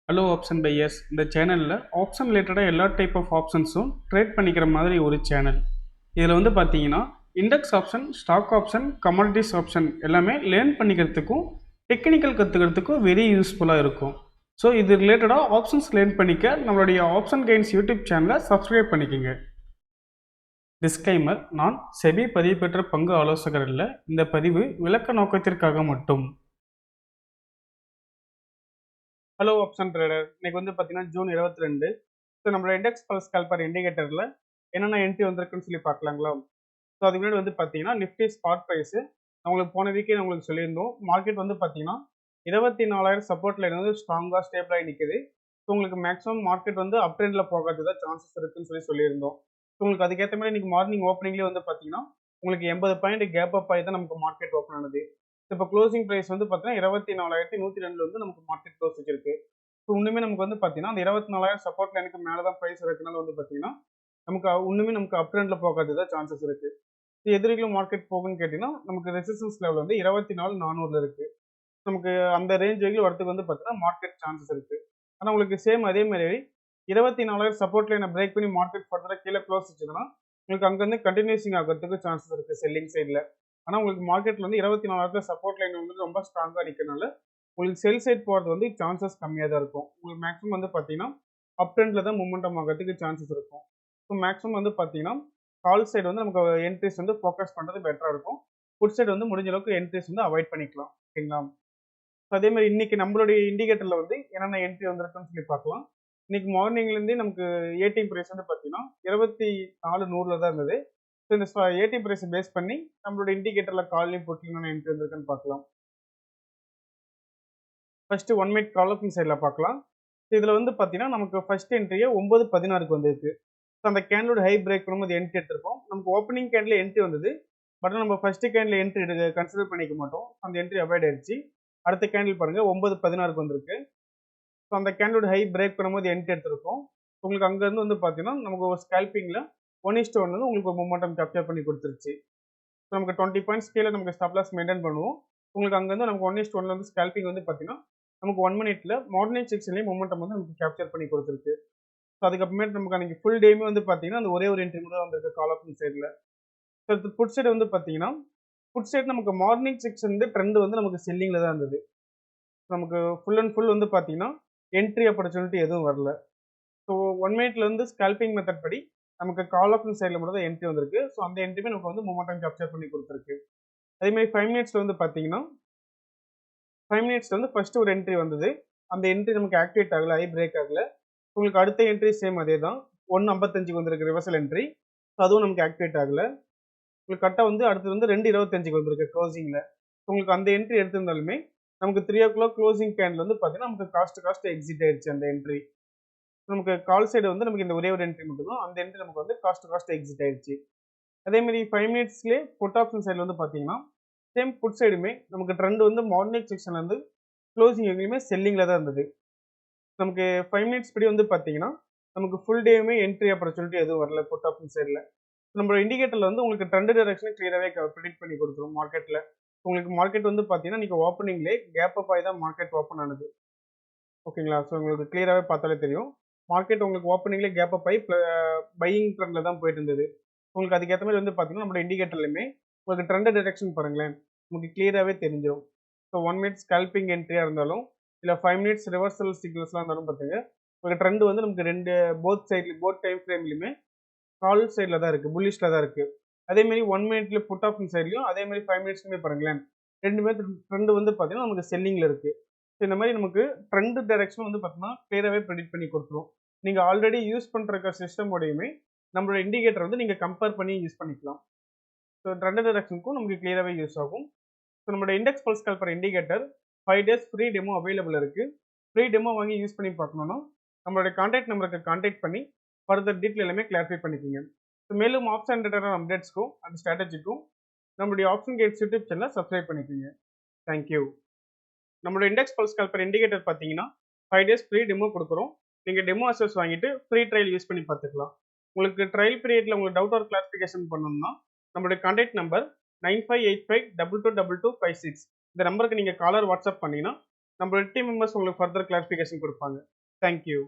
Hello option buyers. இந்த சேனலில் option ரிலேட்டடாக எல்லா டைப் ஆஃப் ஆப்ஷன்ஸும் ட்ரேட் பண்ணிக்கிற மாதிரி ஒரு சேனல். இதில் வந்து பார்த்தீங்கன்னா index option, stock option, commodities option எல்லாமே லேர்ன் பண்ணிக்கிறதுக்கும் டெக்னிக்கல் கற்றுக்கிறதுக்கும் வெரி யூஸ்ஃபுல்லாக இருக்கும். ஸோ இது ரிலேட்டடாக ஆப்ஷன்ஸ் லேர்ன் பண்ணிக்க நம்மளுடைய ஆப்ஷன் கைன்ஸ் யூடியூப் சேனலை சப்ஸ்கிரைப் பண்ணிக்கோங்க. டிஸ்க்ளைமர்: நான் செபி பதிவு பெற்ற பங்கு ஆலோசகர் இல்லை. இந்த பதிவு விளக்க நோக்கத்திற்காக மட்டும். Hello option trader. இன்னைக்கு வந்து பார்த்தீங்கன்னா ஜூன் 22. ஸோ நம்மளோட இண்டெக்ஸ் பல்ஸ் கால்பர் இண்டிகேட்டரில் என்னென்ன என்ட்ரி வந்திருக்குன்னு சொல்லி பார்க்கலாங்களா? ஸோ அதுக்கு முன்னாடி வந்து பார்த்தீங்கன்னா நிஃப்டி ஸ்பாட் ப்ரைஸு உங்களுக்கு போன வீக்கே நான் உங்களுக்கு சொல்லியிருந்தோம். மார்க்கெட் வந்து பார்த்தீங்கன்னா 24,000 சப்போர்ட் லைன் வந்து ஸ்ட்ராங்காக ஸ்டேபிளாகி நிற்குது. ஸோ உங்களுக்கு மேக்ஸிமம் மார்க்கெட் வந்து அப் ட்ரெண்டில் போகிறது தான் சான்சஸ் இருக்குன்னு சொல்லியிருந்தோம். ஸோ உங்களுக்கு அதுக்கேற்ற மாதிரி இன்னைக்கு மார்னிங் ஓப்பனிங்லேயே வந்து பார்த்தீங்கன்னா உங்களுக்கு 80 பாயிண்ட் கேப் அப் ஆகி தான் நமக்கு மார்க்கெட் ஓப்பன் ஆனது. இப்போ க்ளோசிங் ப்ரைஸ் வந்து பார்த்தீங்கன்னா 24,102 வந்து நமக்கு மார்க்கெட் க்ளோஸ் வச்சிருக்கு. ஸோ இன்னுமே நமக்கு வந்து பார்த்தீங்கன்னா அந்த 24,000 சப்போர்ட் லைனுக்கு மேலே தான் ப்ரைஸ் இருக்கனால வந்து பார்த்தீங்கன்னா நமக்கு இன்னுமே நமக்கு அப் ட்ரெண்டில் போகிறது தான் சான்சஸ் இருக்குது. எதிரிகளும் மார்க்கெட் போகுன்னு கேட்டிங்கன்னா நமக்கு ரெசிஸ்டன்ஸ் லெவல் வந்து 24,400 இருக்கு. நமக்கு அந்த ரேஞ்ச் வரைக்கும் வரதுக்கு வந்து பார்த்தீங்கன்னா மார்க்கெட் சான்சஸ் இருக்கு. ஆனால் உங்களுக்கு சேம் அதே மாதிரி 24,000 சப்போர்ட் லைனை பிரேக் பண்ணி மார்க்கெட் ஃபர்தராக கீழே க்ளோஸ் வச்சுன்னா உங்களுக்கு அங்கேருந்து கண்டினியூசிங் ஆகிறதுக்கு சான்சஸ் இருக்கு செல்லிங் சைடில். ஆனால் உங்களுக்கு மார்க்கெட்ல வந்து 24,000 சப்போர்ட் லைன் வந்து ரொம்ப ஸ்ட்ராங்காக நிற்கிறனால உங்களுக்கு செல் சைட் போகிறது வந்து சான்சஸ் கம்மியாக தான் இருக்கும். உங்களுக்கு மேக்ஸிமம் வந்து பார்த்தீங்கன்னா அப் ட்ரெண்டில் தான் மூமெண்டம் ஆகிறதுக்கு சான்சஸ் இருக்கும். ஸோ மேக்ஸிமம் வந்து பார்த்தீங்கன்னா கால் சைடு வந்து நமக்கு என்ட்ரிஸ் வந்து ஃபோக்கஸ் பண்ணுறது பெட்டராக இருக்கும். புட் சைடு வந்து முடிஞ்ச அளவுக்கு என்ட்ரிஸ் வந்து அவாய்ட் பண்ணிக்கலாம். ஓகேங்களா? அதே மாதிரி இன்னைக்கு நம்மளுடைய இண்டிகேட்டர்ல வந்து என்னென்ன என்ட்ரி வந்திருக்குன்னு சொல்லி பார்க்கலாம். இன்னைக்கு மார்னிங்லேருந்தே நமக்கு ஏடிஎம் ப்ரைஸ் வந்து பார்த்தீங்கன்னா 24,100 தான் இருந்தது. ஸோ இந்த ஏடிஎம் ப்ரைஸை பேஸ் பண்ணி நம்மளோட இண்டிகேட்டர்ல கால்லையும் போட்டு என்னென்ன என்ட்ரி வந்திருக்குன்னு பார்க்கலாம். ஃபர்ஸ்ட் 1 மினிட் கால் ஆப்ஷன் சைடில் பார்க்கலாம். இதில் வந்து பார்த்தீங்கன்னா நமக்கு ஃபர்ஸ்ட் என்ட்ரியே 9:16க்கு வந்திருக்கு. ஸோ அந்த கேண்டலோட ஹை பிரேக் பண்ணும்போது என்ட்ரி எடுத்திருக்கோம். நமக்கு ஓப்பனிங் கேண்டில் என்ட்ரி வந்தது. பட் நம்ம ஃபர்ஸ்ட் கேண்டில் என்ட்ரி கன்சிடர் பண்ணிக்க மாட்டோம். அந்த என்ட்ரி அவாய்ட் ஆயிடுச்சு. அடுத்த கேண்டில் பாருங்க 9:16க்கு வந்திருக்கு. ஸோ அந்த கேண்டலோட ஹை பிரேக் பண்ணும்போது என்ட்ரி எடுத்திருக்கோம். உங்களுக்கு அங்கேருந்து வந்து பார்த்தீங்கன்னா நமக்கு ஒரு ஸ்கேல்பிங்கில் 1:1 வந்து உங்களுக்கு ஒரு மொமெண்டம் கேப்சர் பண்ணி கொடுத்துருச்சு. ஸோ நமக்கு 20 பாயிண்ட்ஸ் கீழே நமக்கு ஸ்டாப் லாஸ் மெயின்டைன் பண்ணுவோம். உங்களுக்கு அங்கேருந்து நமக்கு 1:1 வந்து ஸ்கேல்பிங் வந்து பார்த்தீங்கன்னா நமக்கு 1 மினிட்ல மார்னிங் செக்ஷன்லேயும் மொமெண்டம் வந்து நமக்கு கேப்சர் பண்ணி கொடுத்துருக்கு. ஸோ அதுக்கப்புறமேட்டு நமக்கு அன்றைக்கி ஃபுல் டேமே வந்து பார்த்தீங்கன்னா அந்த ஒரே ஒரு என்ட்ரி மட்டும் தான் வந்திருக்கு கால் ஆப்ஷன் சைடில். ஸோ புட் சைடு வந்து பார்த்தீங்கன்னா புட் சைடு நமக்கு மார்னிங் செக்ஷன் வந்து ட்ரெண்ட் வந்து நமக்கு செல்லிங்கில் தான் இருந்தது. நமக்கு ஃபுல் அண்ட் ஃபுல் வந்து பார்த்தீங்கன்னா என்ட்ரி ஆப்பர்ச்சுனிட்டி எதுவும் வரல. ஸோ 1 மினிட்ல இருந்து ஸ்கேல்பிங் மெத்தட் படி நமக்கு கால் ஆப்ஷன் சைடில் மட்டும் தான் என்ட்ரி வந்திருக்கு. ஸோ அந்த என்ட்ரிமே நமக்கு வந்து மொமெண்டம் கேப்சர் பண்ணி கொடுத்துருக்கு. அதேமாதிரி 5 மினிட்ஸ்ல வந்து பார்த்தீங்கன்னா 5 மினிட்ஸ்ல வந்து ஃபர்ஸ்ட் ஒரு என்ட்ரி வந்தது. அந்த என்ட்ரி நமக்கு ஆக்டிவேட் ஆகல, ஹை பிரேக் ஆகல. உங்களுக்கு அடுத்த என்ட்ரி சேம் அதே தான். 1:55க்கு வந்திருக்கு ரிவர்சல் என்ட்ரி. அதுவும் நமக்கு ஆக்டிவேட் ஆகல. உங்களுக்கு கரெக்டாக வந்து அடுத்தது வந்து 2:25க்கு வந்திருக்கு க்ளோசிங்கில். உங்களுக்கு அந்த என்ட்ரி எடுத்திருந்தாலுமே நமக்கு 3 o'clock க்ளோசிங் கேண்டில் வந்து பார்த்தீங்கன்னா நமக்கு காஸ்ட் எக்ஸிட் ஆயிடுச்சு அந்த என்ட்ரி. நமக்கு கால் சைடு வந்து நமக்கு இந்த ஒரே ஒரு என்ட்ரி மட்டும் தான். அந்த என்ட்ரி நமக்கு வந்து காஸ்ட் எக்ஸிட் ஆயிடுச்சு. அதேமாதிரி 5 மினிட்ஸ்லேயே புட் ஆப்ஷன் சைடில் வந்து பார்த்தீங்கன்னா சேம் புட் சைடுமே நமக்கு ட்ரெண்ட் வந்து மார்னிங் செக்ஷன்லேருந்து க்ளோசிங் எங்கேயுமே செல்லிங்கில் தான் இருந்தது. நமக்கு 5 மினிட்ஸ் படி வந்து பார்த்தீங்கன்னா நமக்கு ஃபுல் டேவுமே என்ட்ரி ஆப்பர்ச்சுனிட்டி எதுவும் வரல புட் ஆப்ஷன் சைடில். நம்மளோட இண்டிகேட்டரில் வந்து உங்களுக்கு ட்ரெண்ட் டைரக்ஷனை கிளியராகவே ப்ரிடிக்ட் பண்ணி கொடுத்துரும் மார்க்கெட்டில். உங்களுக்கு மார்க்கெட் வந்து பார்த்தீங்கன்னா நீங்கள் ஓப்பனிங்லேயே கேப் அப் ஆகி தான் மார்க்கெட் ஓப்பன் ஆனது. ஓகேங்களா? ஸோ உங்களுக்கு கிளியராகவே பார்த்தாலே தெரியும். மார்க்கெட் உங்களுக்கு ஓப்பனிங்லேயே கேப் அப் ஆகி பையிங் ட்ரெண்டில் தான் போயிட்டு இருந்தது. உங்களுக்கு அதுக்கேற்ற மாதிரி வந்து பார்த்தீங்கன்னா நம்மளோட இண்டிகேட்டர்லையுமே உங்களுக்கு ட்ரெண்ட் டைரக்ஷன் பாருங்களேன், உங்களுக்கு கிளியராகவே தெரிஞ்சிடும். ஸோ 1 மினிட் ஸ்கேல்பிங் என்ட்ரியாக இருந்தாலும் இல்லை 5 மினிட்ஸ் ரிவர்சல் சிக்னல்ஸ்லாம் இருந்தாலும் பார்த்துங்க உங்களுக்கு ட்ரெண்ட் வந்து நமக்கு போத் டைம் ஃப்ரேம்லையுமே கால் சைடில் தான் இருக்குது, புல்லிஷில் தான் இருக்குது. அதேமாரி 1 மினிட்ல புட் ஆப்ஷன் சைட்லையும் அதேமாதிரி 5 மினிட்ஸ்லையுமே பாருங்களேன், ரெண்டுமே ட்ரெண்ட் வந்து பார்த்தீங்கன்னா நமக்கு செல்லிங்கில் இருக்குது. ஸோ இந்த மாதிரி நமக்கு ட்ரெண்ட் டைரக்ஷன் வந்து பார்த்தீங்கன்னா கிளியராகவே ப்ரெடிக்ட் பண்ணி கொடுத்துரும். நீங்கள் ஆல்ரெடி யூஸ் பண்ணுற சிஸ்டமோடையுமே நம்மளோட இண்டிகேட்டர் வந்து நீங்கள் கம்பேர் பண்ணி யூஸ் பண்ணிக்கலாம். ஸோ ட்ரெண்ட் டைரக்ஷனுக்கும் நமக்கு கிளியராகவே யூஸ் ஆகும். ஸோ நம்மளோட index pulse call for indicator 5 days free demo available இருக்குது. ஃப்ரீ டெமோ வாங்கி யூஸ் பண்ணி பார்க்கணுன்னா நம்மளுடைய கான்டாக்ட் நம்பருக்கு கான்டாக்ட் பண்ணி ஃபர்தர் டீட்டெயில் எல்லாமே கிளாரிஃபை பண்ணிக்கோங்க. ஸோ மேலும் ஆப்ஷன் ரிலேட்டடான அப்டேட்ஸ்க்கும் அந்த ஸ்ட்ராட்டஜிக்கும் நம்மளுடைய ஆப்ஷன் கேட்ஸ் யூடியூப் சேனலை சப்ஸ்கிரைப் பண்ணிக்கோங்க. தேங்க்யூ. நம்மளோட இண்டெக்ஸ் பல்ஸ் கால்பர் இண்டிகேட்டர் பார்த்தீங்கன்னா 5 days ஃப்ரீ டெமோ கொடுக்குறோம். நீங்கள் டெமோ அசஸ் வாங்கிட்டு ஃப்ரீ ட்ரையல் யூஸ் பண்ணி பார்த்துக்கலாம். உங்களுக்கு ட்ரையல் பீரியடில் உங்களுக்கு டவுட் ஆர் கிளாரிஃபிகேஷன் பண்ணணும்னா நம்மளுடைய கான்டாக்ட் நம்பர் 9585222256 இந்த நம்பருக்கு நீங்கள் காலர் வாட்ஸ்அப் பண்ணிங்கன்னா நம்மளோட டீம் மெம்பர்ஸ் உங்களுக்கு ஃபர்தர் கிளாரிஃபிகேஷன் கொடுப்பாங்க. தேங்க்யூ.